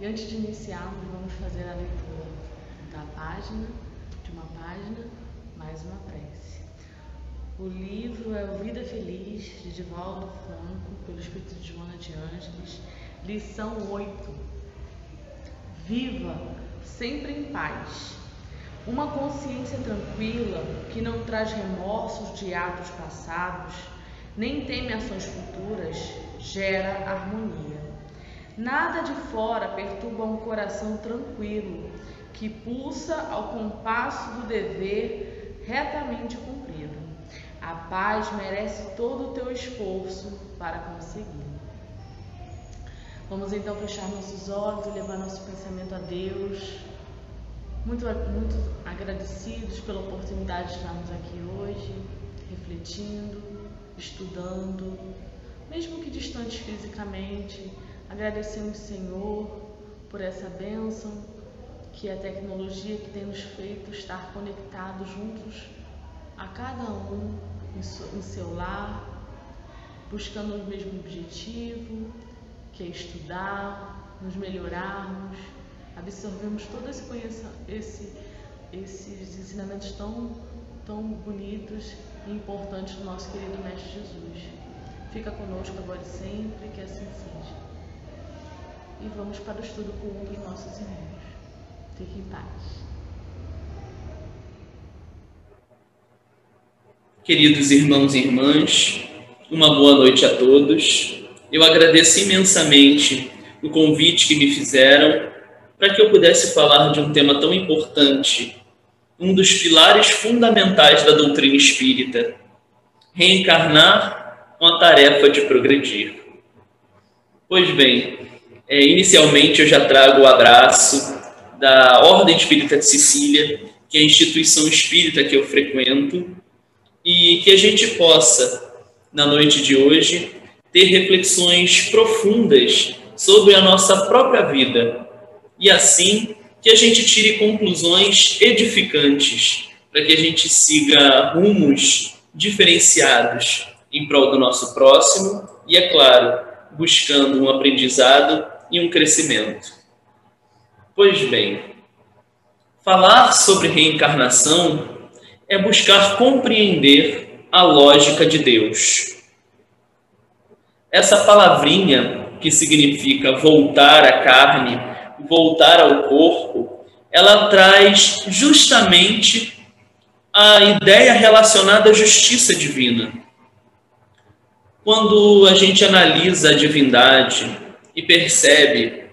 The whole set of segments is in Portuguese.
E antes de iniciarmos, vamos fazer a leitura de uma página, mais uma prece. O livro é o Vida Feliz, de Divaldo Franco, pelo Espírito de Joana de Ângeles, lição 8. Viva sempre em paz. Uma consciência tranquila, que não traz remorsos de atos passados, nem teme ações futuras, gera harmonia. Nada de fora perturba um coração tranquilo, que pulsa ao compasso do dever retamente cumprido. A paz merece todo o teu esforço para consegui-lo. Vamos então fechar nossos olhos e levar nosso pensamento a Deus. Muito agradecidos pela oportunidade de estarmos aqui hoje, refletindo, estudando, mesmo que distantes fisicamente. Agradecemos, Senhor, por essa bênção, que é a tecnologia que tem nos feito estar conectados juntos, a cada um em seu lar, buscando o mesmo objetivo, que é estudar, nos melhorarmos, absorvemos todo esses ensinamentos tão bonitos e importantes do nosso querido Mestre Jesus. Fica conosco agora e sempre, que assim seja. E vamos para o estudo comum dos nossos irmãos. Fique em paz. Queridos irmãos e irmãs, uma boa noite a todos. Eu agradeço imensamente o convite que me fizeram para que eu pudesse falar de um tema tão importante, um dos pilares fundamentais da doutrina espírita: reencarnar com a tarefa de progredir. Pois bem, inicialmente eu já trago o abraço da Ordem Espírita de Sicília, que é a instituição espírita que eu frequento, e que a gente possa, na noite de hoje, ter reflexões profundas sobre a nossa própria vida, e assim que a gente tire conclusões edificantes, para que a gente siga rumos diferenciados em prol do nosso próximo e, é claro, buscando um aprendizado e um crescimento. Pois bem, falar sobre reencarnação é buscar compreender a lógica de Deus. Essa palavrinha, que significa voltar à carne, voltar ao corpo, ela traz justamente a ideia relacionada à justiça divina. Quando a gente analisa a divindade e percebe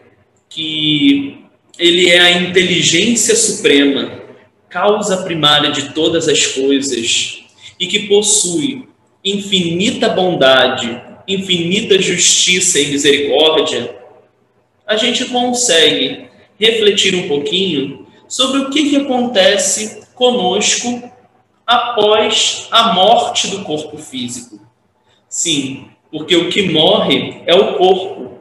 que ele é a inteligência suprema, causa primária de todas as coisas, e que possui infinita bondade, infinita justiça e misericórdia, a gente consegue refletir um pouquinho sobre o que acontece conosco após a morte do corpo físico. Sim, porque o que morre é o corpo,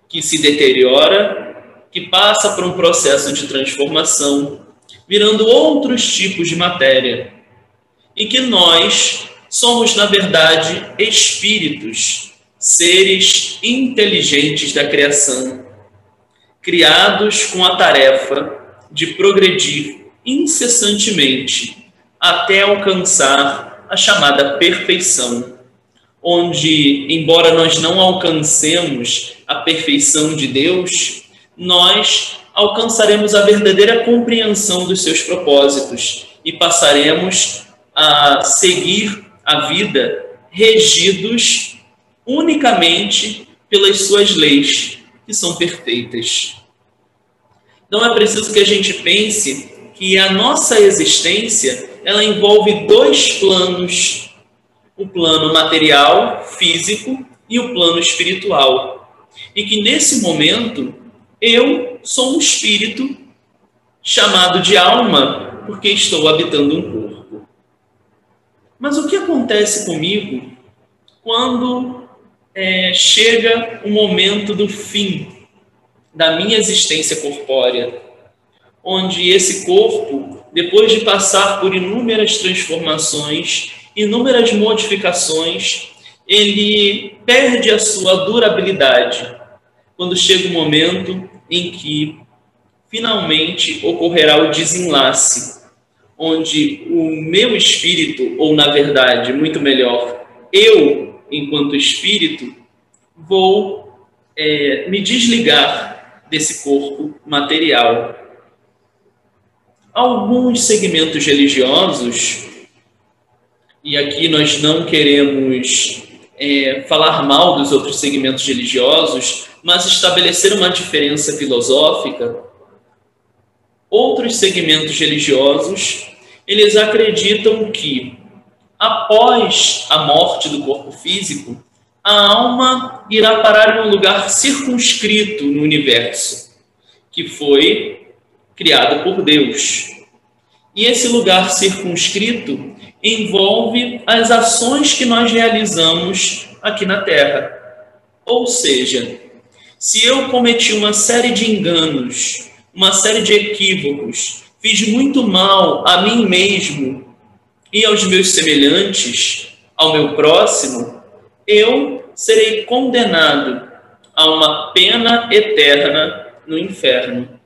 que se deteriora, que passa por um processo de transformação, virando outros tipos de matéria. E que nós somos, na verdade, espíritos, seres inteligentes da criação, criados com a tarefa de progredir incessantemente até alcançar a chamada perfeição, onde, embora nós não alcancemos a perfeição de Deus, nós alcançaremos a verdadeira compreensão dos seus propósitos e passaremos a seguir a vida regidos unicamente pelas suas leis, que são perfeitas. Então é preciso que a gente pense que a nossa existência, ela envolve dois planos: o plano material, físico, e o plano espiritual. E que nesse momento eu sou um espírito chamado de alma, porque estou habitando um corpo. Mas o que acontece comigo quando chega o momento do fim da minha existência corpórea, onde esse corpo, depois de passar por inúmeras transformações, inúmeras modificações, ele perde a sua durabilidade, quando chega o momento em que finalmente ocorrerá o desenlace, onde o meu espírito, ou na verdade, muito melhor, eu, enquanto espírito, vou me desligar desse corpo material. Alguns segmentos religiosos, e aqui nós não queremos falar mal dos outros segmentos religiosos, mas estabelecer uma diferença filosófica. Outros segmentos religiosos, eles acreditam que após a morte do corpo físico, a alma irá parar em um lugar circunscrito no universo, que foi criado por Deus. E esse lugar circunscrito envolve as ações que nós realizamos aqui na Terra. Ou seja, se eu cometi uma série de enganos, uma série de equívocos, fiz muito mal a mim mesmo e aos meus semelhantes, ao meu próximo, eu serei condenado a uma pena eterna no inferno.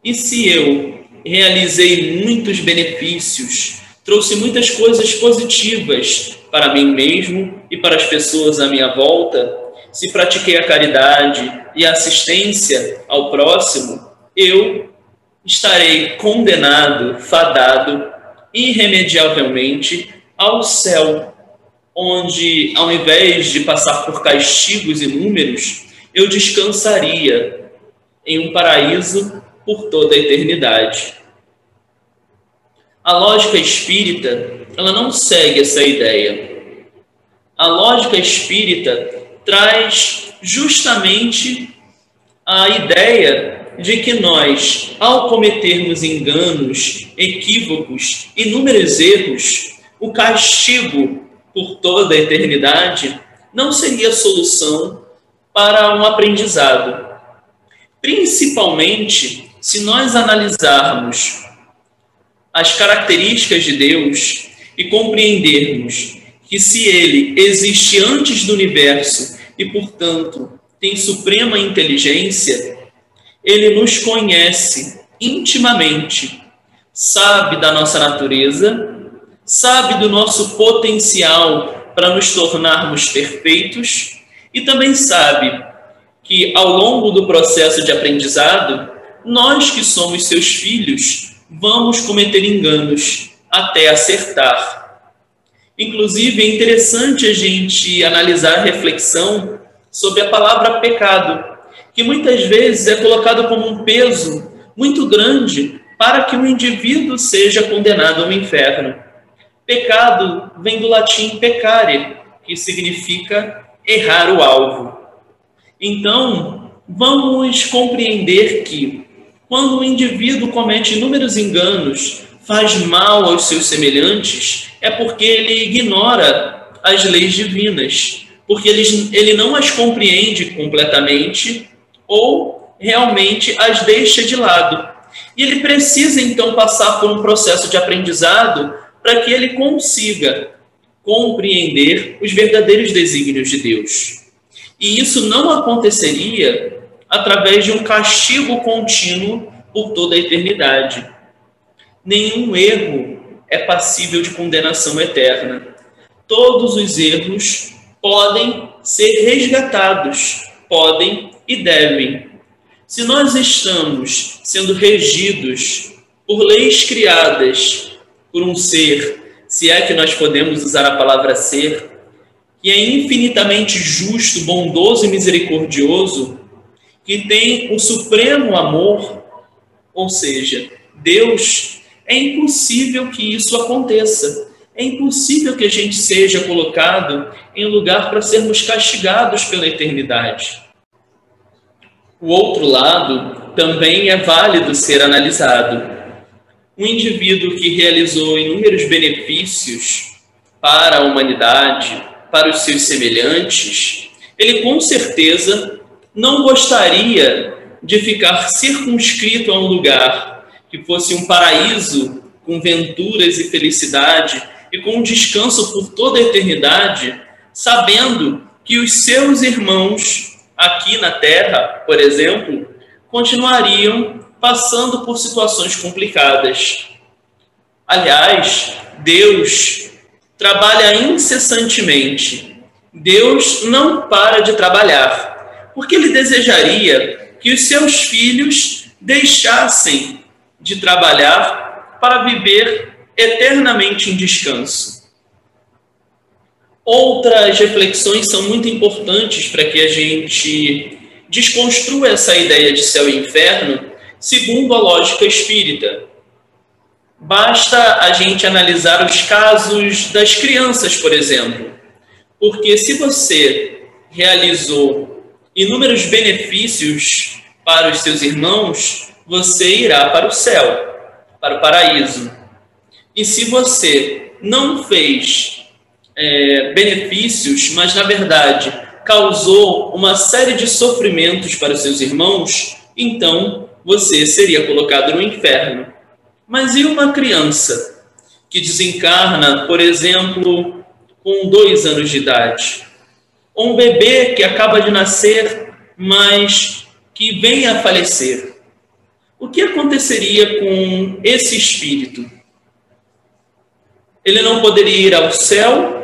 E se eu realizei muitos benefícios, trouxe muitas coisas positivas para mim mesmo e para as pessoas à minha volta, se pratiquei a caridade e a assistência ao próximo, eu estarei condenado, fadado, irremediavelmente ao céu, onde, ao invés de passar por castigos inúmeros, eu descansaria em um paraíso por toda a eternidade. A lógica espírita, ela não segue essa ideia. A lógica espírita traz justamente a ideia de que nós, ao cometermos enganos, equívocos, inúmeros erros, o castigo por toda a eternidade não seria solução para um aprendizado. Principalmente se nós analisarmos as características de Deus e compreendermos que se Ele existe antes do universo e, portanto, tem suprema inteligência, Ele nos conhece intimamente, sabe da nossa natureza, sabe do nosso potencial para nos tornarmos perfeitos e também sabe que, ao longo do processo de aprendizado, nós que somos seus filhos, vamos cometer enganos até acertar. Inclusive, é interessante a gente analisar a reflexão sobre a palavra pecado, que muitas vezes é colocado como um peso muito grande para que o indivíduo seja condenado ao inferno. Pecado vem do latim peccare, que significa errar o alvo. Então, vamos compreender que, quando o indivíduo comete inúmeros enganos, faz mal aos seus semelhantes, é porque ele ignora as leis divinas, porque ele não as compreende completamente ou realmente as deixa de lado. E ele precisa, então, passar por um processo de aprendizado para que ele consiga compreender os verdadeiros desígnios de Deus. E isso não aconteceria através de um castigo contínuo por toda a eternidade. Nenhum erro é passível de condenação eterna. Todos os erros podem ser resgatados, podem e devem. Se nós estamos sendo regidos por leis criadas por um ser, se é que nós podemos usar a palavra ser, que é infinitamente justo, bondoso e misericordioso, que tem o supremo amor, ou seja, Deus, é impossível que isso aconteça. É impossível que a gente seja colocado em lugar para sermos castigados pela eternidade. O outro lado também é válido ser analisado. Um indivíduo que realizou inúmeros benefícios para a humanidade, para os seus semelhantes, ele com certeza não gostaria de ficar circunscrito a um lugar que fosse um paraíso com venturas e felicidade e com um descanso por toda a eternidade, sabendo que os seus irmãos aqui na Terra, por exemplo, continuariam passando por situações complicadas. Aliás, Deus trabalha incessantemente. Deus não para de trabalhar, porque Ele desejaria que os seus filhos deixassem de trabalhar para viver eternamente em descanso. Outras reflexões são muito importantes para que a gente desconstrua essa ideia de céu e inferno segundo a lógica espírita. Basta a gente analisar os casos das crianças, por exemplo. Porque se você realizou inúmeros benefícios para os seus irmãos, você irá para o céu, para o paraíso. E se você não fez benefícios, mas na verdade causou uma série de sofrimentos para os seus irmãos, então você seria colocado no inferno. Mas e uma criança que desencarna, por exemplo, com 2 anos de idade? Ou um bebê que acaba de nascer, mas que vem a falecer? O que aconteceria com esse espírito? Ele não poderia ir ao céu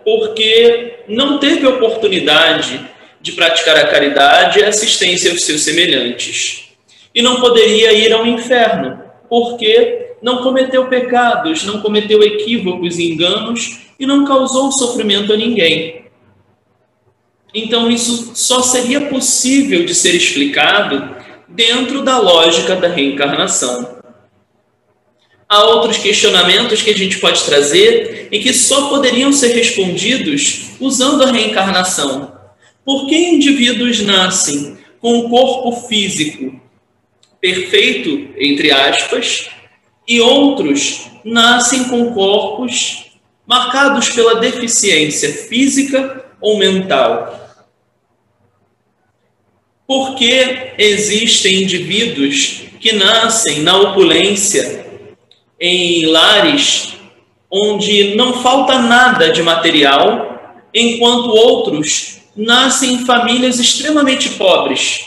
porque não teve oportunidade de praticar a caridade e a assistência aos seus semelhantes. E não poderia ir ao inferno porque não cometeu pecados, não cometeu equívocos e enganos e não causou sofrimento a ninguém. Então isso só seria possível de ser explicado dentro da lógica da reencarnação. Há outros questionamentos que a gente pode trazer e que só poderiam ser respondidos usando a reencarnação. Por que indivíduos nascem com um corpo físico perfeito, entre aspas, e outros nascem com corpos marcados pela deficiência física ou mental? Por que existem indivíduos que nascem na opulência, em lares onde não falta nada de material, enquanto outros nascem em famílias extremamente pobres?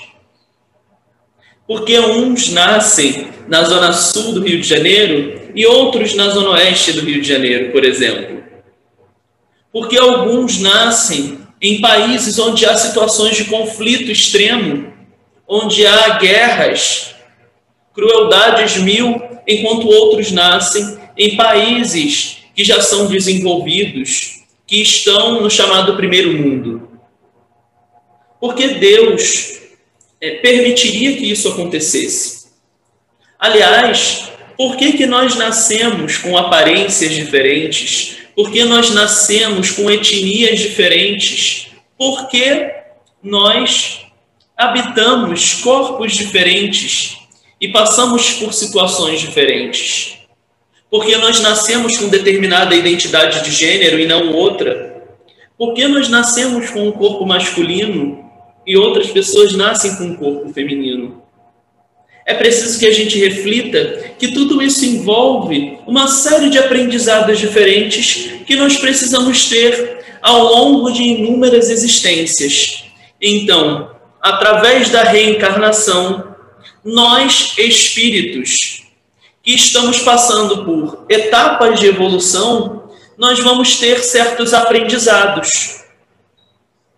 Porque uns nascem na zona sul do Rio de Janeiro e outros na zona oeste do Rio de Janeiro, por exemplo? Porque alguns nascem em países onde há situações de conflito extremo, onde há guerras, crueldades mil, enquanto outros nascem em países que já são desenvolvidos, que estão no chamado primeiro mundo. Porque Deus permitiria que isso acontecesse. Aliás, por que nós nascemos com aparências diferentes? Por que nós nascemos com etnias diferentes? Por que nós habitamos corpos diferentes e passamos por situações diferentes? Porque nós nascemos com determinada identidade de gênero e não outra? Porque nós nascemos com um corpo masculino e outras pessoas nascem com um corpo feminino? É preciso que a gente reflita que tudo isso envolve uma série de aprendizados diferentes que nós precisamos ter ao longo de inúmeras existências. Então, através da reencarnação, nós, espíritos, que estamos passando por etapas de evolução, nós vamos ter certos aprendizados.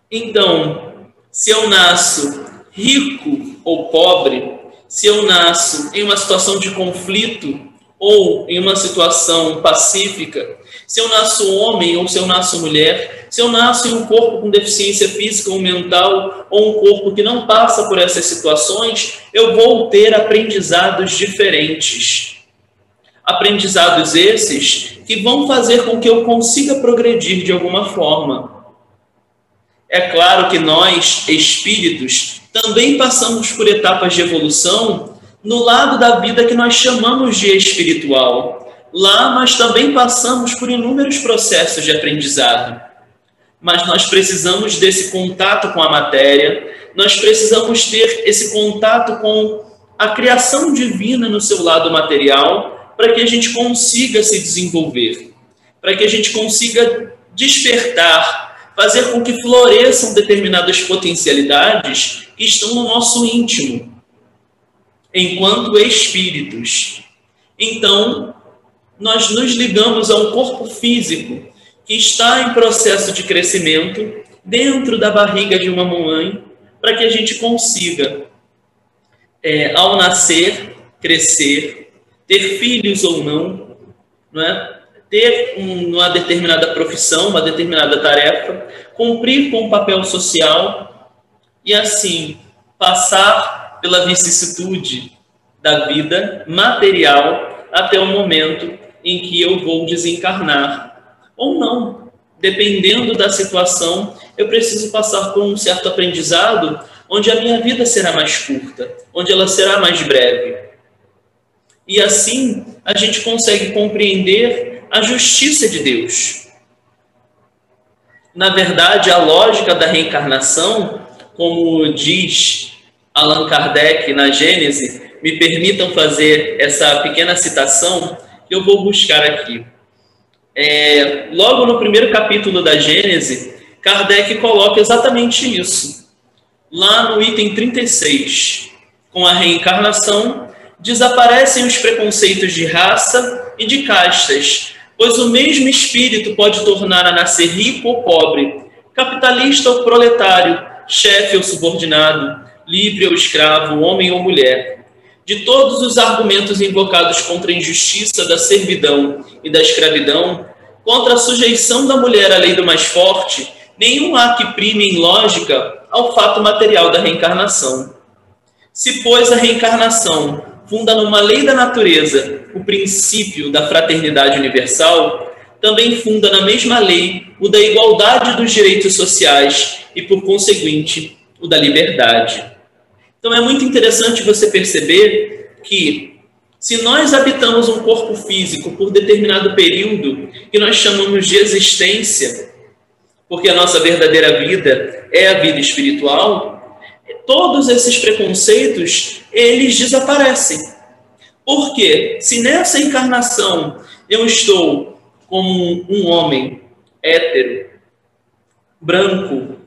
Então, se eu nasço rico ou pobre, se eu nasço em uma situação de conflito ou em uma situação pacífica, se eu nasço homem ou se eu nasço mulher, se eu nasço em um corpo com deficiência física ou mental, ou um corpo que não passa por essas situações, eu vou ter aprendizados diferentes. Aprendizados esses que vão fazer com que eu consiga progredir de alguma forma. É claro que nós, espíritos, também passamos por etapas de evolução no lado da vida que nós chamamos de espiritual. Lá nós também passamos por inúmeros processos de aprendizado. Mas nós precisamos desse contato com a matéria, nós precisamos ter esse contato com a criação divina no seu lado material, para que a gente consiga se desenvolver, para que a gente consiga despertar, fazer com que floresçam determinadas potencialidades que estão no nosso íntimo. enquanto espíritos. Então, nós nos ligamos a um corpo físico que está em processo de crescimento dentro da barriga de uma mamãe, para que a gente consiga, ao nascer, crescer, ter filhos ou não, ter uma determinada profissão, uma determinada tarefa, cumprir com o papel social e, assim, passar pela vicissitude da vida material até o momento em que eu vou desencarnar. Ou não, dependendo da situação, eu preciso passar por um certo aprendizado onde a minha vida será mais curta, onde ela será mais breve. E assim a gente consegue compreender a justiça de Deus. Na verdade, a lógica da reencarnação, como diz Allan Kardec na Gênese, me permitam fazer essa pequena citação que eu vou buscar aqui. Logo no primeiro capítulo da Gênese, Kardec coloca exatamente isso. Lá no item 36, com a reencarnação, desaparecem os preconceitos de raça e de castas, pois o mesmo espírito pode tornar a nascer rico ou pobre, capitalista ou proletário, chefe ou subordinado, livre ou escravo, homem ou mulher. De todos os argumentos invocados contra a injustiça da servidão e da escravidão, contra a sujeição da mulher à lei do mais forte, nenhum há que prime em lógica ao fato material da reencarnação. Se, pois, a reencarnação funda numa lei da natureza o princípio da fraternidade universal, também funda na mesma lei o da igualdade dos direitos sociais e, por conseguinte, o da liberdade. Então é muito interessante você perceber que, se nós habitamos um corpo físico por determinado período que nós chamamos de existência, porque a nossa verdadeira vida é a vida espiritual, todos esses preconceitos, eles desaparecem. Porque se nessa encarnação eu estou como um homem hétero, branco,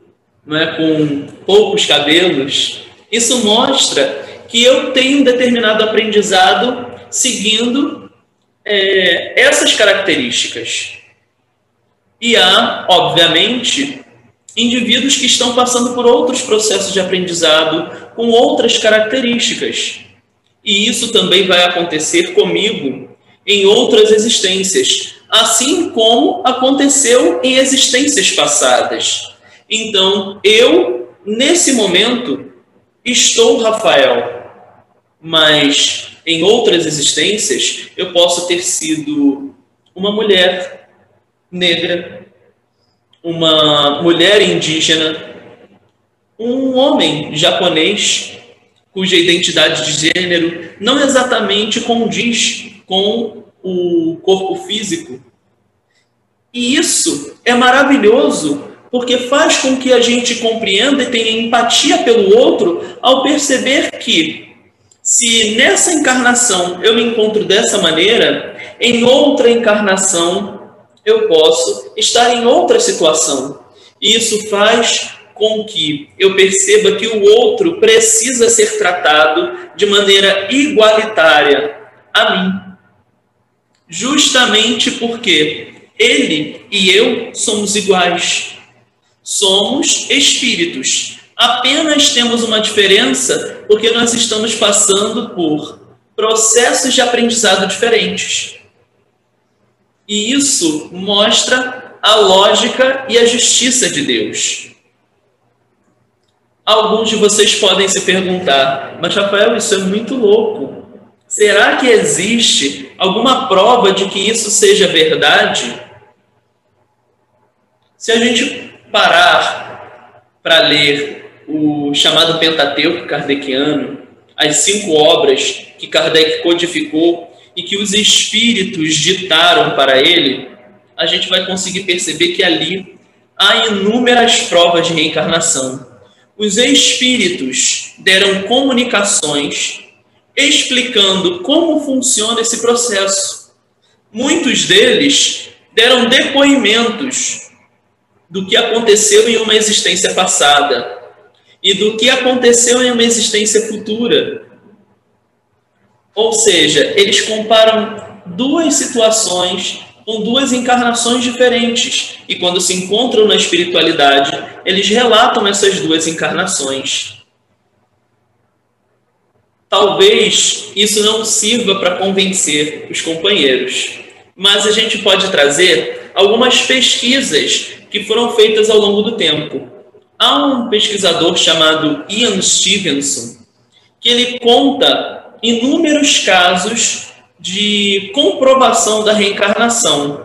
com poucos cabelos, isso mostra que eu tenho um determinado aprendizado seguindo essas características. E há, obviamente, indivíduos que estão passando por outros processos de aprendizado com outras características. E isso também vai acontecer comigo em outras existências, assim como aconteceu em existências passadas. Então, eu, nesse momento, estou Rafael, mas em outras existências eu posso ter sido uma mulher negra, uma mulher indígena, um homem japonês cuja identidade de gênero não exatamente condiz com o corpo físico. E isso é maravilhoso, porque faz com que a gente compreenda e tenha empatia pelo outro ao perceber que, se nessa encarnação eu me encontro dessa maneira, em outra encarnação eu posso estar em outra situação. E isso faz com que eu perceba que o outro precisa ser tratado de maneira igualitária a mim. Justamente porque ele e eu somos iguais. Somos espíritos. Apenas temos uma diferença porque nós estamos passando por processos de aprendizado diferentes. E isso mostra a lógica e a justiça de Deus. Alguns de vocês podem se perguntar, mas Rafael, isso é muito louco. Será que existe alguma prova de que isso seja verdade? Se a gente parar para ler o chamado Pentateuco kardeciano, as 5 obras que Kardec codificou e que os espíritos ditaram para ele, a gente vai conseguir perceber que ali há inúmeras provas de reencarnação. Os espíritos deram comunicações explicando como funciona esse processo. Muitos deles deram depoimentos do que aconteceu em uma existência passada e do que aconteceu em uma existência futura. Ou seja, eles comparam duas situações com duas encarnações diferentes. E quando se encontram na espiritualidade, eles relatam essas duas encarnações. Talvez isso não sirva para convencer os companheiros, mas a gente pode trazer algumas pesquisas que foram feitas ao longo do tempo. Há um pesquisador chamado Ian Stevenson, que ele conta inúmeros casos de comprovação da reencarnação.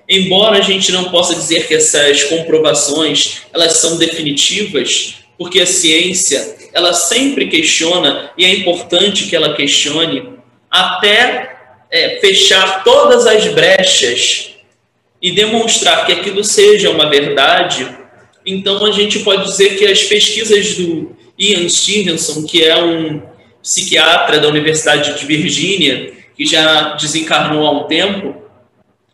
Embora a gente não possa dizer que essas comprovações elas são definitivas, porque a ciência ela sempre questiona, e é importante que ela questione, até fechar todas as brechas e demonstrar que aquilo seja uma verdade. Então a gente pode dizer que as pesquisas do Ian Stevenson, que é um psiquiatra da Universidade de Virgínia, que já desencarnou há um tempo,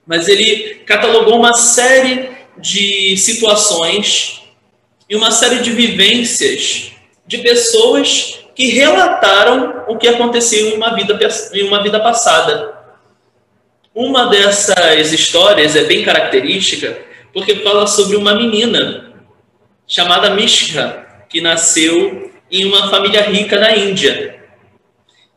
mas ele catalogou uma série de situações e uma série de vivências de pessoas que relataram o que aconteceu em uma vida passada. Uma dessas histórias é bem característica porque fala sobre uma menina chamada Mishra, que nasceu em uma família rica na Índia.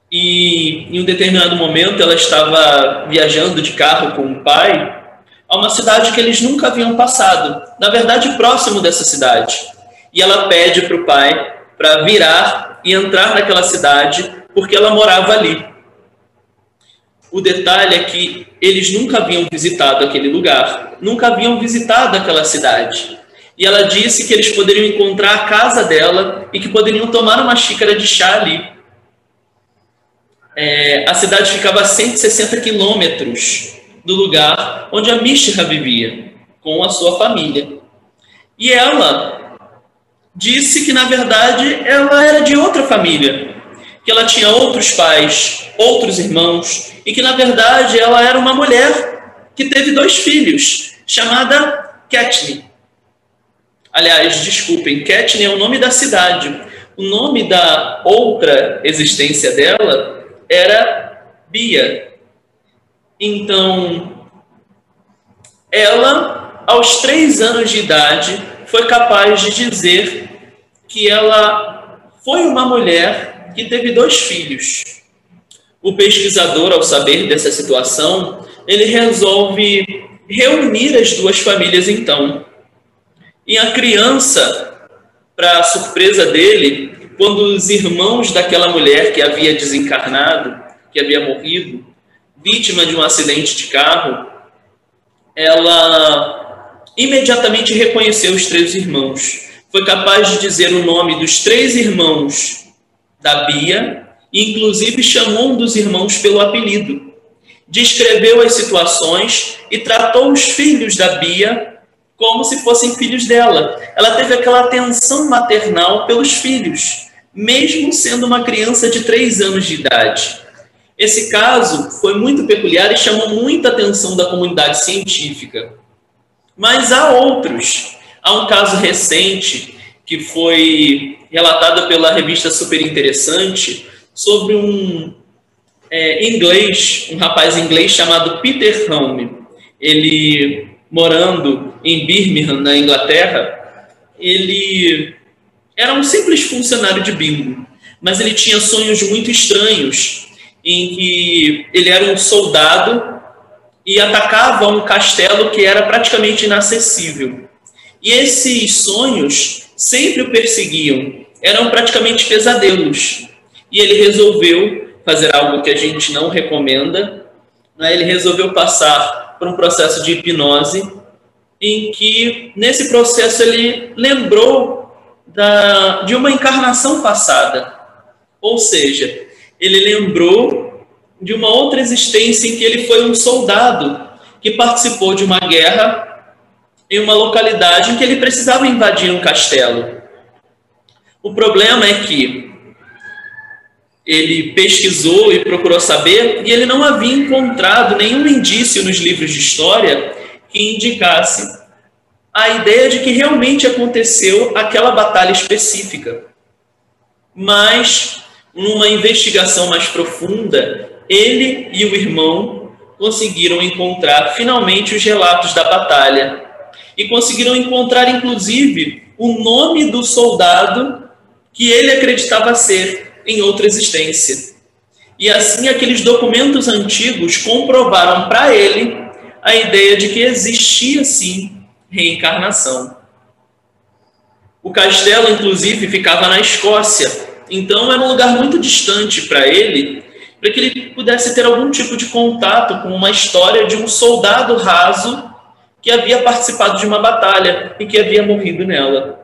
E em um determinado momento ela estava viajando de carro com o pai a uma cidade que eles nunca haviam passado, na verdade próximo dessa cidade. E ela pede para o pai para virar e entrar naquela cidade porque ela morava ali. O detalhe é que eles nunca haviam visitado aquele lugar, nunca haviam visitado aquela cidade. E ela disse que eles poderiam encontrar a casa dela e que poderiam tomar uma xícara de chá ali. A cidade ficava a 160 quilômetros do lugar onde a Mishra vivia, com a sua família. E ela disse que, na verdade, ela era de outra família, que ela tinha outros pais, outros irmãos, e que, na verdade, ela era uma mulher que teve 2 filhos, chamada Ketni. Aliás, desculpem, Ketni é o nome da cidade. O nome da outra existência dela era Bia. Então, ela, aos 3 anos de idade, foi capaz de dizer que ela foi uma mulher que teve 2 filhos. O pesquisador, ao saber dessa situação, ele resolve reunir as 2 famílias então. E a criança, para surpresa dele, quando os irmãos daquela mulher que havia desencarnado, que havia morrido, vítima de um acidente de carro, ela imediatamente reconheceu os 3 irmãos. Foi capaz de dizer o nome dos 3 irmãos da Bia, e inclusive chamou um dos irmãos pelo apelido. Descreveu as situações e tratou os filhos da Bia como se fossem filhos dela. Ela teve aquela atenção maternal pelos filhos, mesmo sendo uma criança de 3 anos de idade. Esse caso foi muito peculiar e chamou muita atenção da comunidade científica. Mas há outros. Há um caso recente que foi relatado pela revista Super Interessante sobre um rapaz inglês chamado Peter Home. Ele, morando em Birmingham, na Inglaterra, ele era um simples funcionário de bingo, mas ele tinha sonhos muito estranhos, em que ele era um soldado e atacava um castelo que era praticamente inacessível. E esses sonhos sempre o perseguiam, eram praticamente pesadelos. E ele resolveu fazer algo que a gente não recomenda, né? Ele resolveu passar por um processo de hipnose, em que, nesse processo, ele lembrou de uma encarnação passada. Ou seja, ele lembrou de uma outra existência em que ele foi um soldado que participou de uma guerra em uma localidade em que ele precisava invadir um castelo. O problema é que ele pesquisou e procurou saber e ele não havia encontrado nenhum indício nos livros de história que indicasse a ideia de que realmente aconteceu aquela batalha específica. Mas numa investigação mais profunda, ele e o irmão conseguiram encontrar finalmente os relatos da batalha e conseguiram encontrar inclusive o nome do soldado que ele acreditava ser em outra existência. E assim aqueles documentos antigos comprovaram para ele a ideia de que existia sim reencarnação. O castelo, inclusive, ficava na Escócia, então era um lugar muito distante para ele, para que ele pudesse ter algum tipo de contato com uma história de um soldado raso que havia participado de uma batalha e que havia morrido nela.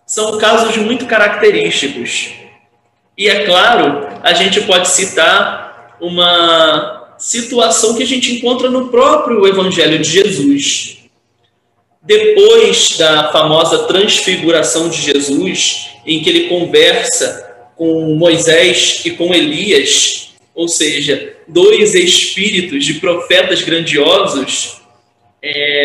São casos muito característicos. E é claro, a gente pode citar uma situação que a gente encontra no próprio Evangelho de Jesus. Depois da famosa transfiguração de Jesus, em que ele conversa com Moisés e com Elias, ou seja, dois espíritos de profetas grandiosos,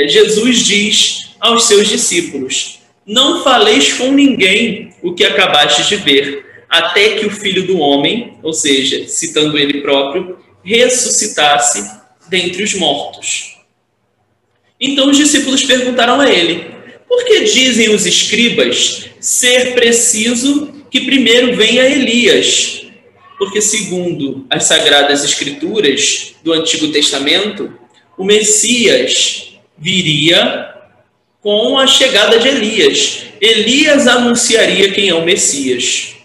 Jesus diz aos seus discípulos: não faleis com ninguém o que acabastes de ver, até que o Filho do Homem, ou seja, citando ele próprio, ressuscitasse dentre os mortos. Então os discípulos perguntaram a ele: por que dizem os escribas ser preciso que primeiro venha Elias? Porque segundo as Sagradas Escrituras do Antigo Testamento, o Messias viria com a chegada de Elias. Elias anunciaria quem é o Messias.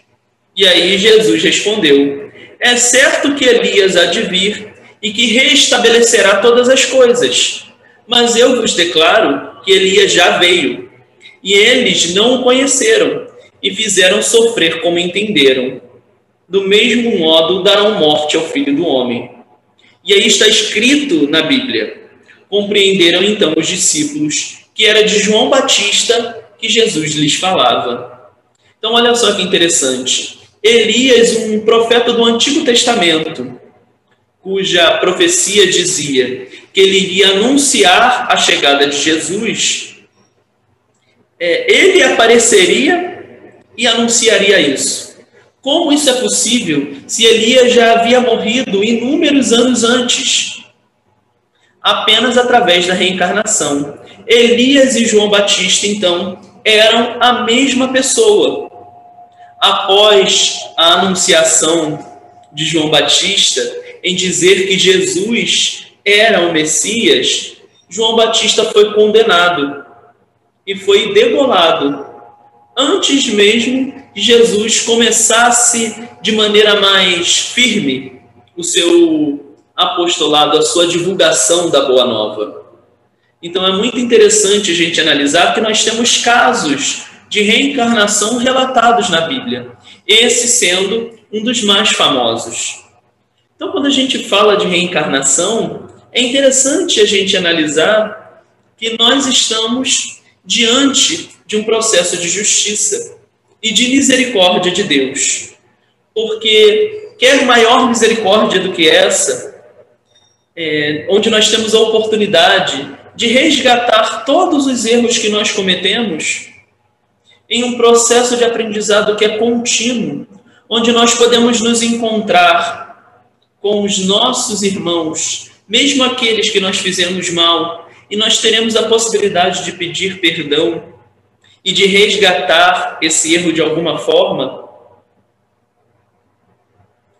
E aí Jesus respondeu: é certo que Elias há de vir e que restabelecerá todas as coisas. Mas eu vos declaro que Elias já veio, e eles não o conheceram, e fizeram sofrer como entenderam. Do mesmo modo darão morte ao Filho do Homem. E aí está escrito na Bíblia. Compreenderam então os discípulos que era de João Batista que Jesus lhes falava. Então olha só que interessante. Elias, um profeta do Antigo Testamento, cuja profecia dizia que ele iria anunciar a chegada de Jesus, ele apareceria e anunciaria isso. Como isso é possível se Elias já havia morrido inúmeros anos antes? Apenas através da reencarnação. Elias e João Batista, então, eram a mesma pessoa. Após a anunciação de João Batista em dizer que Jesus era o Messias, João Batista foi condenado e foi degolado antes mesmo que Jesus começasse de maneira mais firme o seu apostolado, a sua divulgação da Boa Nova. Então é muito interessante a gente analisar que nós temos casos de reencarnação relatados na Bíblia, esse sendo um dos mais famosos. Então, quando a gente fala de reencarnação, é interessante a gente analisar que nós estamos diante de um processo de justiça e de misericórdia de Deus. Porque quer maior misericórdia do que essa, onde nós temos a oportunidade de resgatar todos os erros que nós cometemos em um processo de aprendizado que é contínuo, onde nós podemos nos encontrar com os nossos irmãos, mesmo aqueles que nós fizemos mal, e nós teremos a possibilidade de pedir perdão e de resgatar esse erro de alguma forma.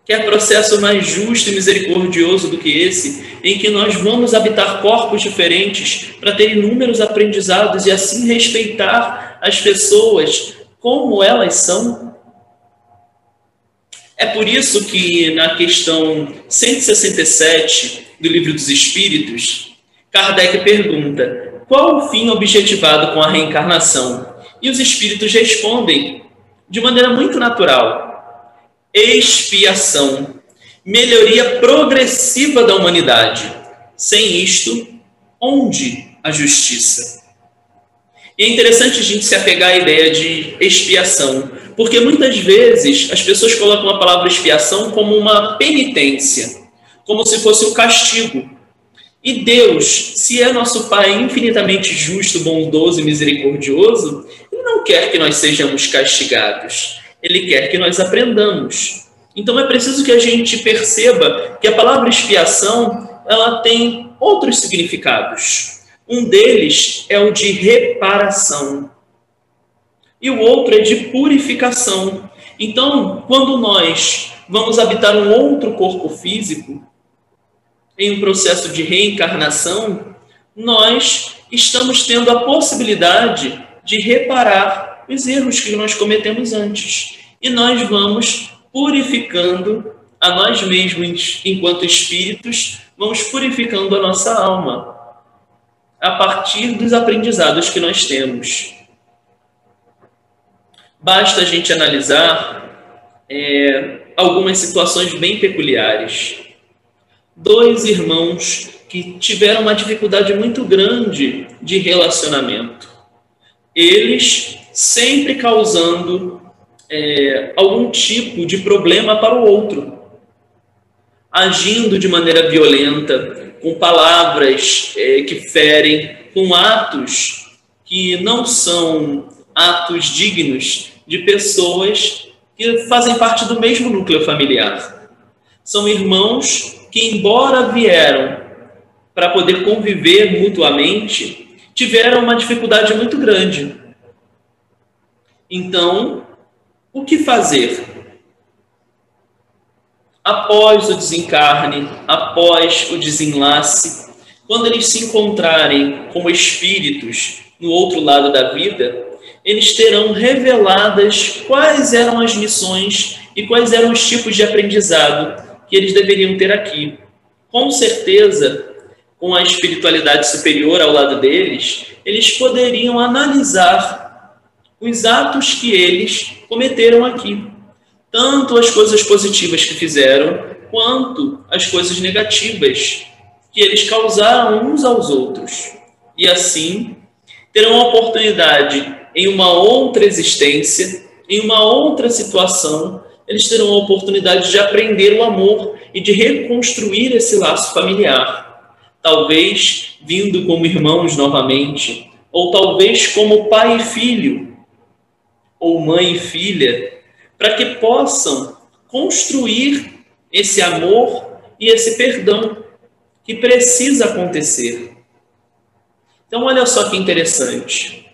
Quer processo mais justo e misericordioso do que esse, em que nós vamos habitar corpos diferentes para ter inúmeros aprendizados e assim respeitar as pessoas como elas são? É por isso que na questão 167 do Livro dos Espíritos, Kardec pergunta: qual o fim objetivado com a reencarnação? E os espíritos respondem de maneira muito natural: expiação, melhoria progressiva da humanidade. Sem isto, onde a justiça? E é interessante a gente se apegar à ideia de expiação, porque muitas vezes as pessoas colocam a palavra expiação como uma penitência, como se fosse um castigo. E Deus, se é nosso Pai infinitamente justo, bondoso e misericordioso, Ele não quer que nós sejamos castigados. Ele quer que nós aprendamos. Então é preciso que a gente perceba que a palavra expiação, ela tem outros significados. Um deles é o de reparação. E o outro é de purificação. Então, quando nós vamos habitar um outro corpo físico, em um processo de reencarnação, nós estamos tendo a possibilidade de reparar os erros que nós cometemos antes. E nós vamos purificando a nós mesmos, enquanto espíritos, vamos purificando a nossa alma, a partir dos aprendizados que nós temos. Basta a gente analisar algumas situações bem peculiares. 2 irmãos que tiveram uma dificuldade muito grande de relacionamento. Eles sempre causando algum tipo de problema para o outro. Agindo de maneira violenta, com palavras que ferem, com atos que não são atos dignos de pessoas que fazem parte do mesmo núcleo familiar. São irmãos que, embora vieram para poder conviver mutuamente, tiveram uma dificuldade muito grande. Então, o que fazer? Após o desencarne, após o desenlace, quando eles se encontrarem como espíritos no outro lado da vida, eles terão reveladas quais eram as missões e quais eram os tipos de aprendizado que eles deveriam ter aqui. Com certeza, com a espiritualidade superior ao lado deles, eles poderiam analisar os atos que eles cometeram aqui. Tanto as coisas positivas que fizeram, quanto as coisas negativas que eles causaram uns aos outros. E assim, terão a oportunidade, em uma outra existência, em uma outra situação, eles terão a oportunidade de aprender o amor e de reconstruir esse laço familiar. Talvez vindo como irmãos novamente, ou talvez como pai e filho, ou mãe e filha, para que possam construir esse amor e esse perdão que precisa acontecer. Então, olha só que interessante.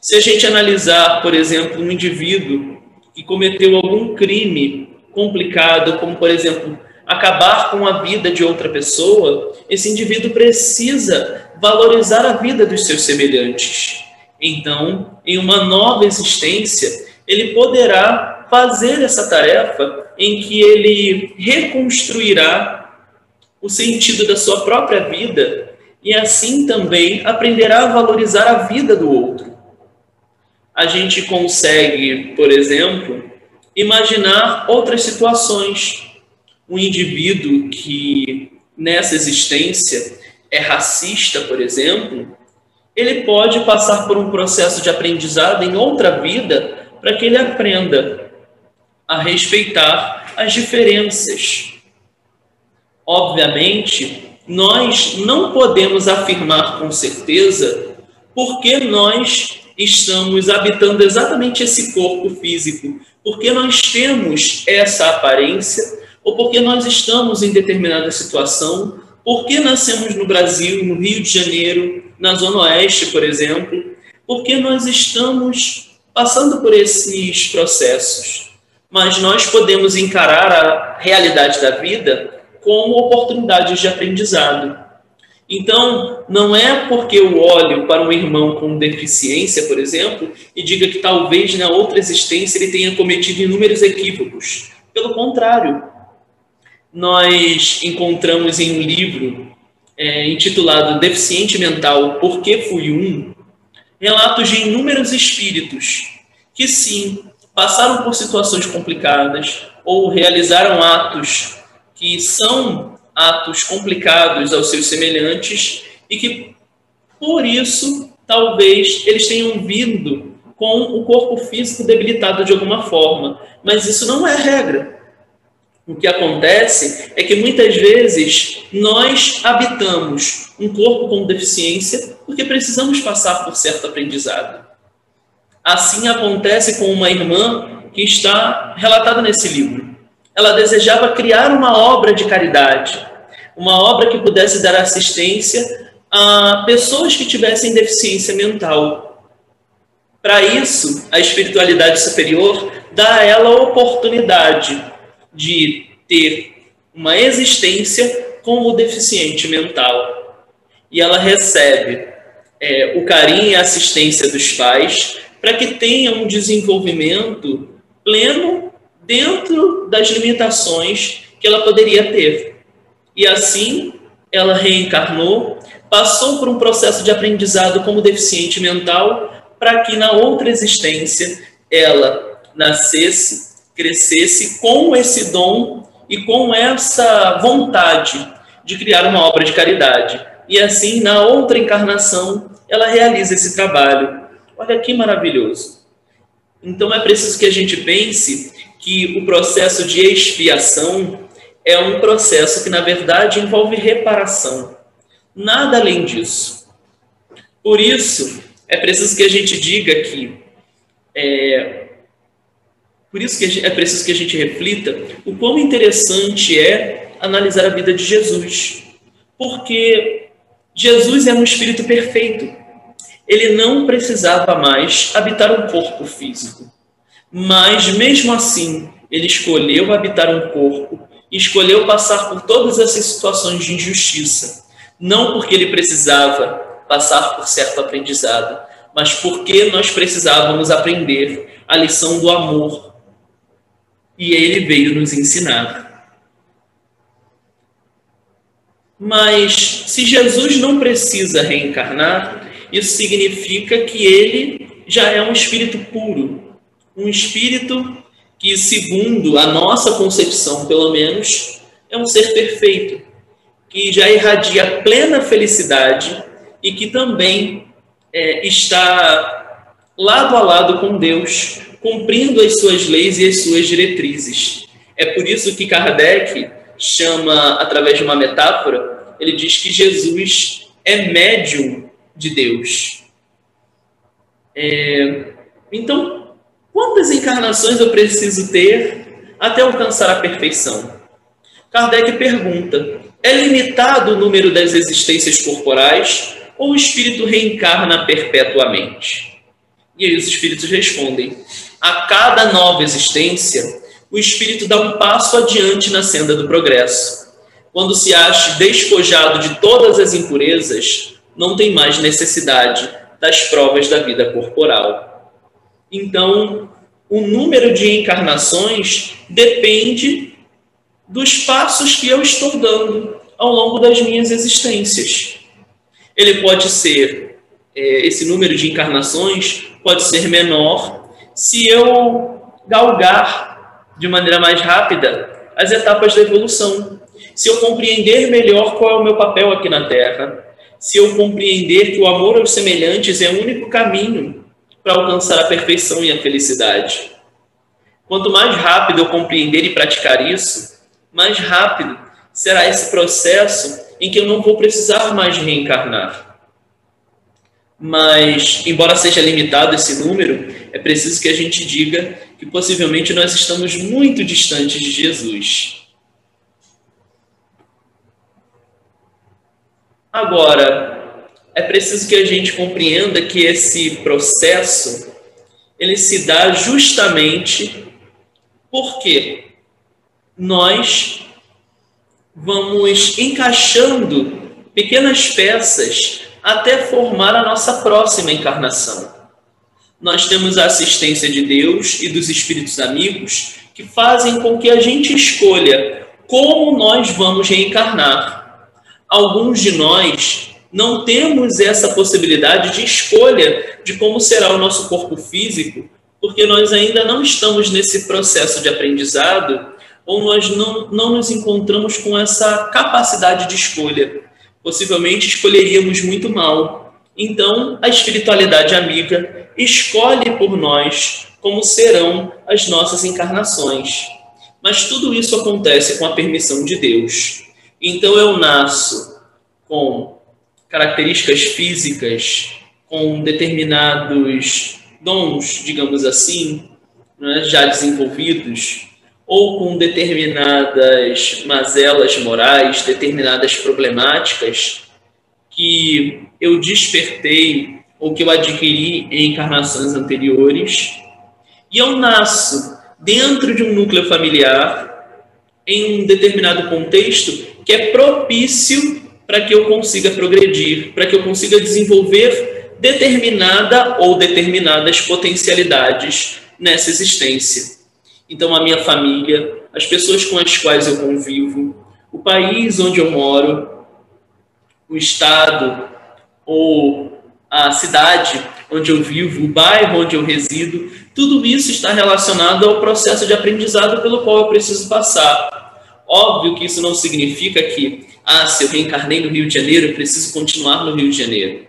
Se a gente analisar, por exemplo, um indivíduo que cometeu algum crime complicado, como, por exemplo, acabar com a vida de outra pessoa, esse indivíduo precisa valorizar a vida dos seus semelhantes. Então, em uma nova existência, ele poderá fazer essa tarefa em que ele reconstruirá o sentido da sua própria vida e assim também aprenderá a valorizar a vida do outro. A gente consegue, por exemplo, imaginar outras situações. Um indivíduo que nessa existência é racista, por exemplo, ele pode passar por um processo de aprendizado em outra vida para que ele aprenda a respeitar as diferenças. Obviamente, nós não podemos afirmar com certeza porque nós estamos habitando exatamente esse corpo físico, porque nós temos essa aparência, ou porque nós estamos em determinada situação, porque nascemos no Brasil, no Rio de Janeiro, na Zona Oeste, por exemplo, porque nós estamos passando por esses processos. Mas nós podemos encarar a realidade da vida como oportunidades de aprendizado. Então, não é porque eu olho para um irmão com deficiência, por exemplo, e diga que talvez na outra existência ele tenha cometido inúmeros equívocos. Pelo contrário, nós encontramos em um livro intitulado Deficiente Mental, Por que Fui Um?, relatos de inúmeros espíritos que sim, passaram por situações complicadas ou realizaram atos que são atos complicados aos seus semelhantes e que, por isso, talvez eles tenham vindo com o corpo físico debilitado de alguma forma. Mas isso não é regra. O que acontece é que, muitas vezes, nós habitamos um corpo com deficiência porque precisamos passar por certo aprendizado. Assim acontece com uma irmã que está relatada nesse livro. Ela desejava criar uma obra de caridade, uma obra que pudesse dar assistência a pessoas que tivessem deficiência mental. Para isso, a espiritualidade superior dá a ela a oportunidade de ter uma existência como deficiente mental. E ela recebe o carinho e a assistência dos pais para que tenha um desenvolvimento pleno dentro das limitações que ela poderia ter. E assim, ela reencarnou, passou por um processo de aprendizado como deficiente mental, para que na outra existência ela nascesse, crescesse com esse dom e com essa vontade de criar uma obra de caridade. E assim, na outra encarnação, ela realiza esse trabalho. Olha que maravilhoso. Então é preciso que a gente pense que o processo de expiação é um processo que, na verdade, envolve reparação. Nada além disso. Por isso, é preciso que a gente diga que por isso que é preciso que a gente reflita o quão interessante é analisar a vida de Jesus. Porque Jesus é um espírito perfeito. Ele não precisava mais habitar um corpo físico. Mas, mesmo assim, ele escolheu habitar um corpo e escolheu passar por todas essas situações de injustiça. Não porque ele precisava passar por certo aprendizado, mas porque nós precisávamos aprender a lição do amor. E ele veio nos ensinar. Mas, se Jesus não precisa reencarnar, isso significa que ele já é um espírito puro. Um espírito que, segundo a nossa concepção, pelo menos, é um ser perfeito, que já irradia plena felicidade e que também está lado a lado com Deus, cumprindo as suas leis e as suas diretrizes. É por isso que Kardec chama, através de uma metáfora, ele diz que Jesus é médium de Deus. Então, quantas encarnações eu preciso ter até alcançar a perfeição? Kardec pergunta, é limitado o número das existências corporais ou o espírito reencarna perpetuamente? E aí os espíritos respondem, a cada nova existência, o espírito dá um passo adiante na senda do progresso. Quando se acha despojado de todas as impurezas, não tem mais necessidade das provas da vida corporal. Então, o número de encarnações depende dos passos que eu estou dando ao longo das minhas existências. Ele pode ser, esse número de encarnações pode ser menor se eu galgar de maneira mais rápida as etapas da evolução. Se eu compreender melhor qual é o meu papel aqui na Terra, se eu compreender que o amor aos semelhantes é o único caminho para alcançar a perfeição e a felicidade. Quanto mais rápido eu compreender e praticar isso, mais rápido será esse processo em que eu não vou precisar mais reencarnar. Mas, embora seja limitado esse número, é preciso que a gente diga que possivelmente nós estamos muito distantes de Jesus. Agora, é preciso que a gente compreenda que esse processo, ele se dá justamente porque nós vamos encaixando pequenas peças até formar a nossa próxima encarnação. Nós temos a assistência de Deus e dos espíritos amigos que fazem com que a gente escolha como nós vamos reencarnar. Alguns de nós não temos essa possibilidade de escolha de como será o nosso corpo físico, porque nós ainda não estamos nesse processo de aprendizado, ou nós não nos encontramos com essa capacidade de escolha. Possivelmente escolheríamos muito mal. Então, a espiritualidade amiga escolhe por nós como serão as nossas encarnações. Mas tudo isso acontece com a permissão de Deus. Então, eu nasço com características físicas, com determinados dons, digamos assim, né, já desenvolvidos, ou com determinadas mazelas morais, determinadas problemáticas que eu despertei ou que eu adquiri em encarnações anteriores, e eu nasço dentro de um núcleo familiar, em um determinado contexto que é propício para que eu consiga progredir, para que eu consiga desenvolver determinada ou determinadas potencialidades nessa existência. Então, a minha família, as pessoas com as quais eu convivo, o país onde eu moro, o estado ou a cidade onde eu vivo, o bairro onde eu resido, tudo isso está relacionado ao processo de aprendizado pelo qual eu preciso passar. Óbvio que isso não significa que, se eu reencarnei no Rio de Janeiro, eu preciso continuar no Rio de Janeiro.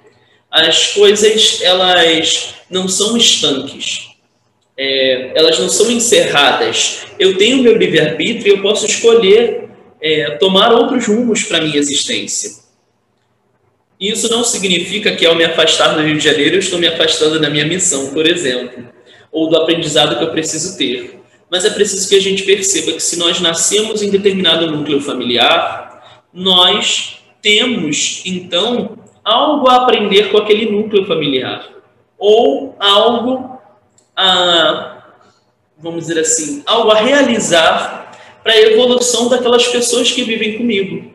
As coisas, elas não são estanques. Elas não são encerradas. Eu tenho meu livre-arbítrio e eu posso escolher tomar outros rumos para a minha existência. Isso não significa que ao me afastar do Rio de Janeiro eu estou me afastando da minha missão, por exemplo, ou do aprendizado que eu preciso ter. Mas é preciso que a gente perceba que se nós nascemos em determinado núcleo familiar, nós temos, então, algo a aprender com aquele núcleo familiar. Ou algo vamos dizer assim, algo a realizar para a evolução daquelas pessoas que vivem comigo.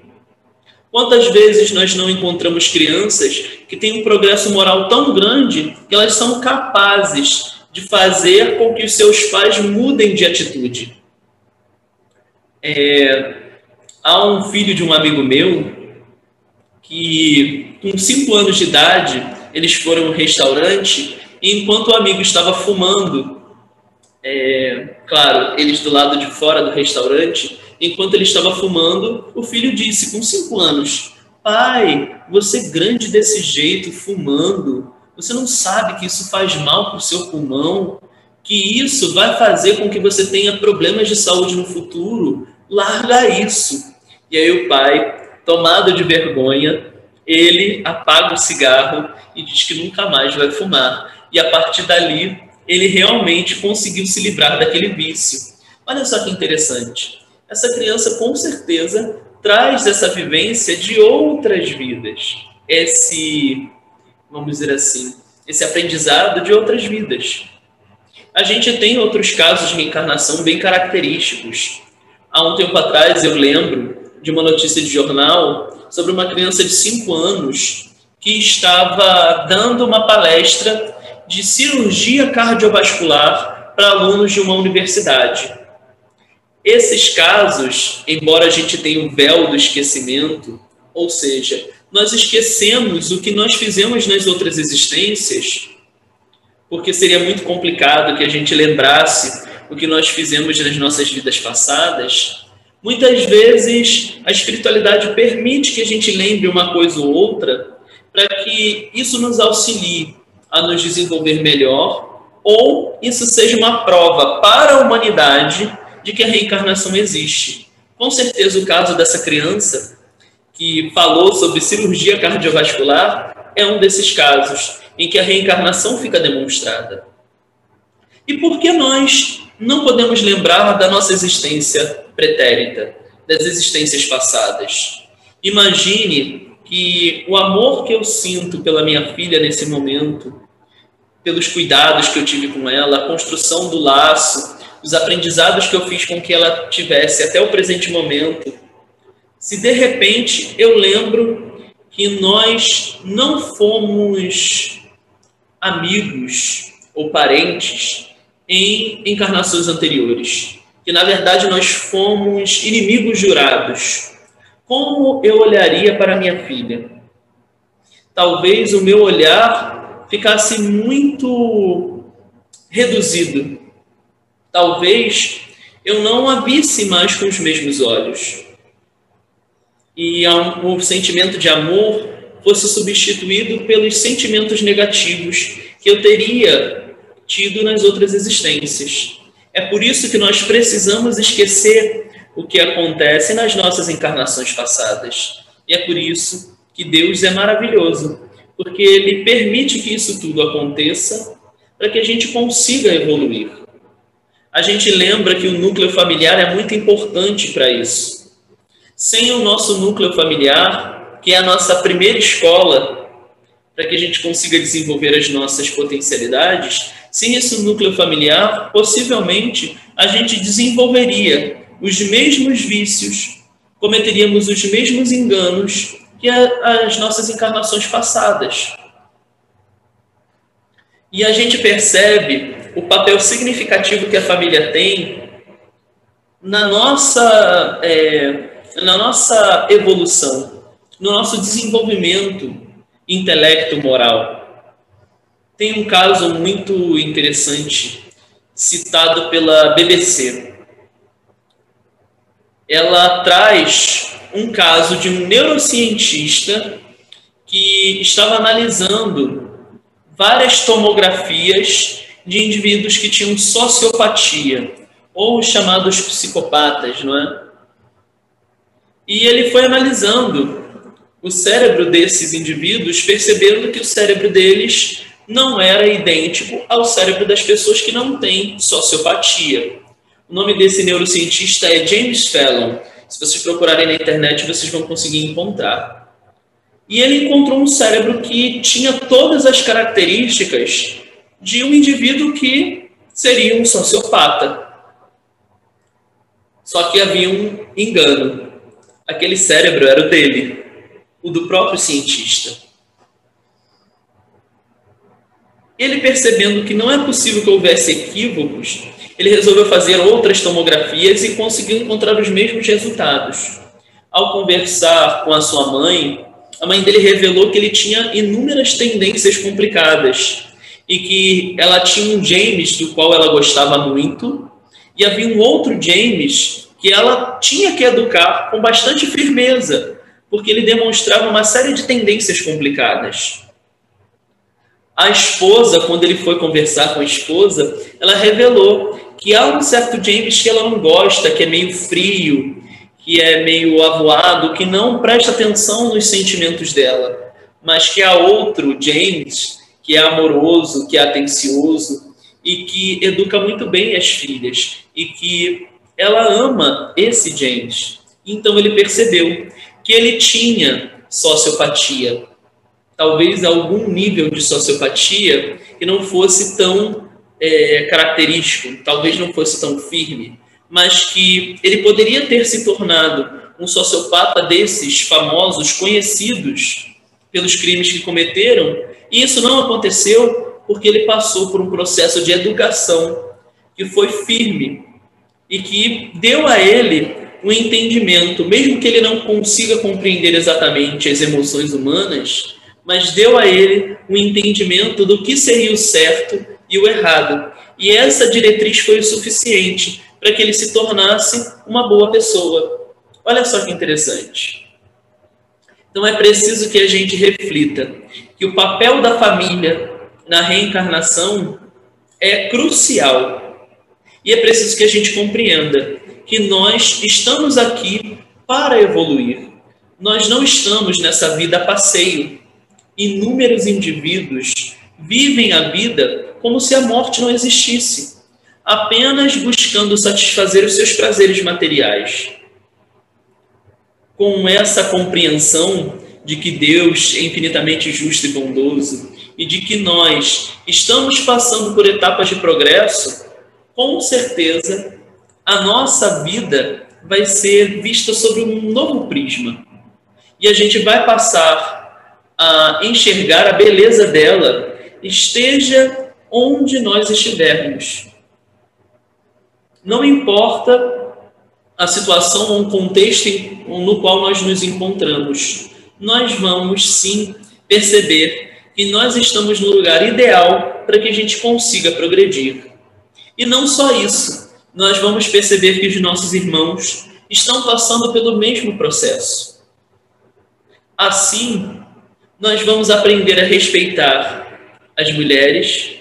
Quantas vezes nós não encontramos crianças que têm um progresso moral tão grande que elas são capazes de fazer com que os seus pais mudem de atitude? Há um filho de um amigo meu que, com 5 anos de idade, eles foram a um restaurante e enquanto o amigo estava fumando, claro, eles do lado de fora do restaurante, enquanto ele estava fumando, o filho disse, com 5 anos, pai, você grande desse jeito, fumando, você não sabe que isso faz mal para o seu pulmão, que isso vai fazer com que você tenha problemas de saúde no futuro, larga isso. E aí o pai, tomado de vergonha, ele apaga o cigarro e diz que nunca mais vai fumar. E a partir dali, ele realmente conseguiu se livrar daquele vício. Olha só que interessante. Essa criança, com certeza, traz essa vivência de outras vidas. Vamos dizer assim, esse aprendizado de outras vidas. A gente tem outros casos de reencarnação bem característicos. Há um tempo atrás, eu lembro de uma notícia de jornal sobre uma criança de 5 anos que estava dando uma palestra de cirurgia cardiovascular para alunos de uma universidade. Esses casos, embora a gente tenha um véu do esquecimento, ou seja, nós esquecemos o que nós fizemos nas outras existências, porque seria muito complicado que a gente lembrasse o que nós fizemos nas nossas vidas passadas. Muitas vezes a espiritualidade permite que a gente lembre uma coisa ou outra para que isso nos auxilie a nos desenvolver melhor, ou isso seja uma prova para a humanidade de que a reencarnação existe. Com certeza o caso dessa criança que falou sobre cirurgia cardiovascular é um desses casos em que a reencarnação fica demonstrada. E por que nós não podemos lembrar da nossa existência pretérita, das existências passadas? Imagine que o amor que eu sinto pela minha filha nesse momento, pelos cuidados que eu tive com ela, a construção do laço, os aprendizados que eu fiz com que ela tivesse até o presente momento, se de repente eu lembro que nós não fomos amigos ou parentes em encarnações anteriores, que na verdade nós fomos inimigos jurados, como eu olharia para minha filha? Talvez o meu olhar ficasse muito reduzido. Talvez eu não a visse mais com os mesmos olhos. E o sentimento de amor fosse substituído pelos sentimentos negativos que eu teria tido nas outras existências. É por isso que nós precisamos esquecer o que acontece nas nossas encarnações passadas. E é por isso que Deus é maravilhoso, porque Ele permite que isso tudo aconteça para que a gente consiga evoluir. A gente lembra que o núcleo familiar é muito importante para isso. Sem o nosso núcleo familiar, que é a nossa primeira escola, para que a gente consiga desenvolver as nossas potencialidades, sem esse núcleo familiar, possivelmente a gente desenvolveria os mesmos vícios, cometeríamos os mesmos enganos que as nossas encarnações passadas. E a gente percebe o papel significativo que a família tem na nossa evolução, no nosso desenvolvimento intelecto-moral. Tem um caso muito interessante, citado pela BBC. Ela traz um caso de um neurocientista que estava analisando várias tomografias de indivíduos que tinham sociopatia, ou chamados psicopatas, não é? E ele foi analisando o cérebro desses indivíduos, percebendo que o cérebro deles não era idêntico ao cérebro das pessoas que não têm sociopatia. O nome desse neurocientista é James Fallon. Se vocês procurarem na internet, vocês vão conseguir encontrar. E ele encontrou um cérebro que tinha todas as características de um indivíduo que seria um sociopata. Só que havia um engano. Aquele cérebro era o dele, o do próprio cientista. Ele, percebendo que não é possível que houvesse equívocos, ele resolveu fazer outras tomografias e conseguiu encontrar os mesmos resultados. Ao conversar com a sua mãe, a mãe dele revelou que ele tinha inúmeras tendências complicadas e que ela tinha um James do qual ela gostava muito e havia um outro James que ela tinha que educar com bastante firmeza, porque ele demonstrava uma série de tendências complicadas. A esposa, quando ele foi conversar com a esposa, ela revelou que há um certo James que ela não gosta, que é meio frio, que é meio avoado, que não presta atenção nos sentimentos dela, mas que há outro James que é amoroso, que é atencioso e que educa muito bem as filhas e que ela ama esse James. Então ele percebeu que ele tinha sociopatia, talvez algum nível de sociopatia que não fosse tão característico, talvez não fosse tão firme, mas que ele poderia ter se tornado um sociopata desses famosos, conhecidos pelos crimes que cometeram, e isso não aconteceu porque ele passou por um processo de educação que foi firme e que deu a ele um entendimento, mesmo que ele não consiga compreender exatamente as emoções humanas, mas deu a ele um entendimento do que seria o certo e o errado. E essa diretriz foi o suficiente para que ele se tornasse uma boa pessoa. Olha só que interessante. Então é preciso que a gente reflita que o papel da família na reencarnação é crucial. E é preciso que a gente compreenda que nós estamos aqui para evoluir. Nós não estamos nessa vida a passeio. Inúmeros indivíduos vivem a vida como se a morte não existisse, apenas buscando satisfazer os seus prazeres materiais. Com essa compreensão de que Deus é infinitamente justo e bondoso e de que nós estamos passando por etapas de progresso, com certeza a nossa vida vai ser vista sob um novo prisma. E a gente vai passar a enxergar a beleza dela, esteja onde nós estivermos. Não importa a situação ou o contexto no qual nós nos encontramos, nós vamos sim perceber que nós estamos no lugar ideal para que a gente consiga progredir. E não só isso, nós vamos perceber que os nossos irmãos estão passando pelo mesmo processo. Assim, nós vamos aprender a respeitar as mulheres.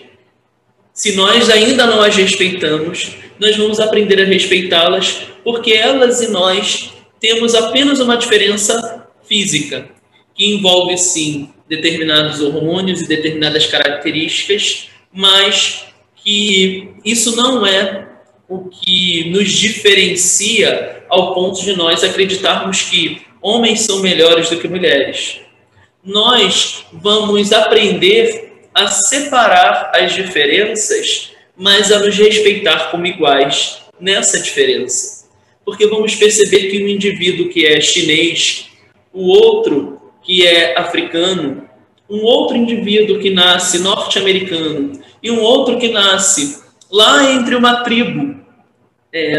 Se nós ainda não as respeitamos, nós vamos aprender a respeitá-las, porque elas e nós temos apenas uma diferença física, que envolve, sim, determinados hormônios e determinadas características, mas que isso não é o que nos diferencia ao ponto de nós acreditarmos que homens são melhores do que mulheres. Nós vamos aprender a separar as diferenças, mas a nos respeitar como iguais nessa diferença. Porque vamos perceber que um indivíduo que é chinês, o outro que é africano, um outro indivíduo que nasce norte-americano e um outro que nasce lá entre uma tribo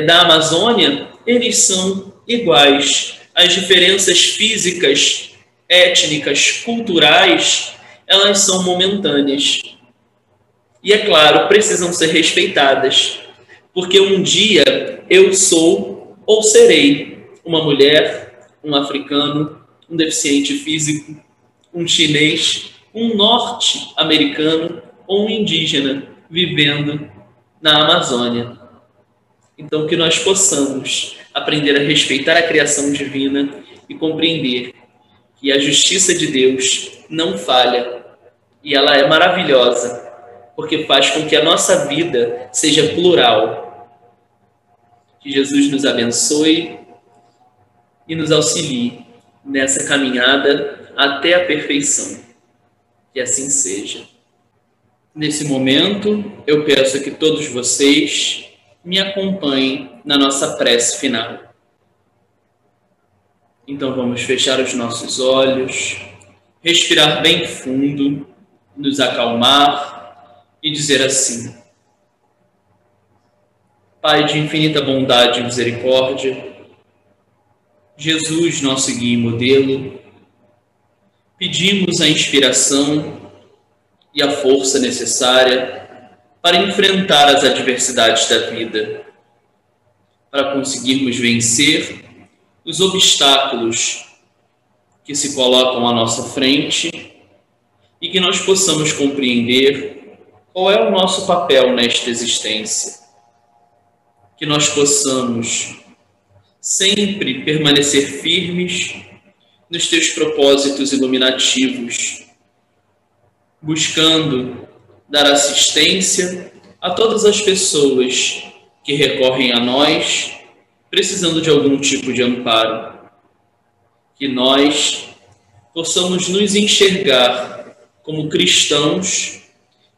da Amazônia, eles são iguais. As diferenças físicas, étnicas, culturais, elas são momentâneas. E, é claro, precisam ser respeitadas, porque um dia eu sou ou serei uma mulher, um africano, um deficiente físico, um chinês, um norte-americano ou um indígena vivendo na Amazônia. Então, que nós possamos aprender a respeitar a criação divina e compreender que a justiça de Deus não falha e ela é maravilhosa, porque faz com que a nossa vida seja plural. Que Jesus nos abençoe e nos auxilie nessa caminhada até a perfeição. Que assim seja. Nesse momento, eu peço que todos vocês me acompanhem na nossa prece final. Então vamos fechar os nossos olhos, respirar bem fundo, nos acalmar e dizer assim: Pai de infinita bondade e misericórdia, Jesus, nosso guia e modelo, pedimos a inspiração e a força necessária para enfrentar as adversidades da vida, para conseguirmos vencer os obstáculos que se colocam à nossa frente e que nós possamos compreender qual é o nosso papel nesta existência. Que nós possamos sempre permanecer firmes nos teus propósitos iluminativos, buscando dar assistência a todas as pessoas que recorrem a nós, precisando de algum tipo de amparo. Que nós possamos nos enxergar como cristãos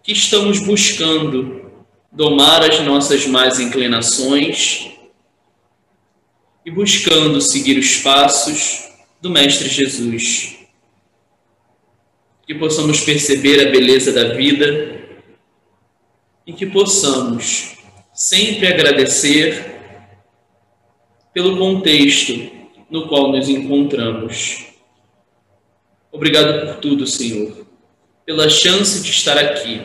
que estamos buscando domar as nossas más inclinações e buscando seguir os passos do Mestre Jesus. Que possamos perceber a beleza da vida e que possamos sempre agradecer pelo contexto no qual nos encontramos. Obrigado por tudo, Senhor, pela chance de estar aqui,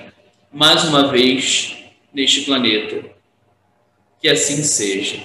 mais uma vez, neste planeta. Que assim seja.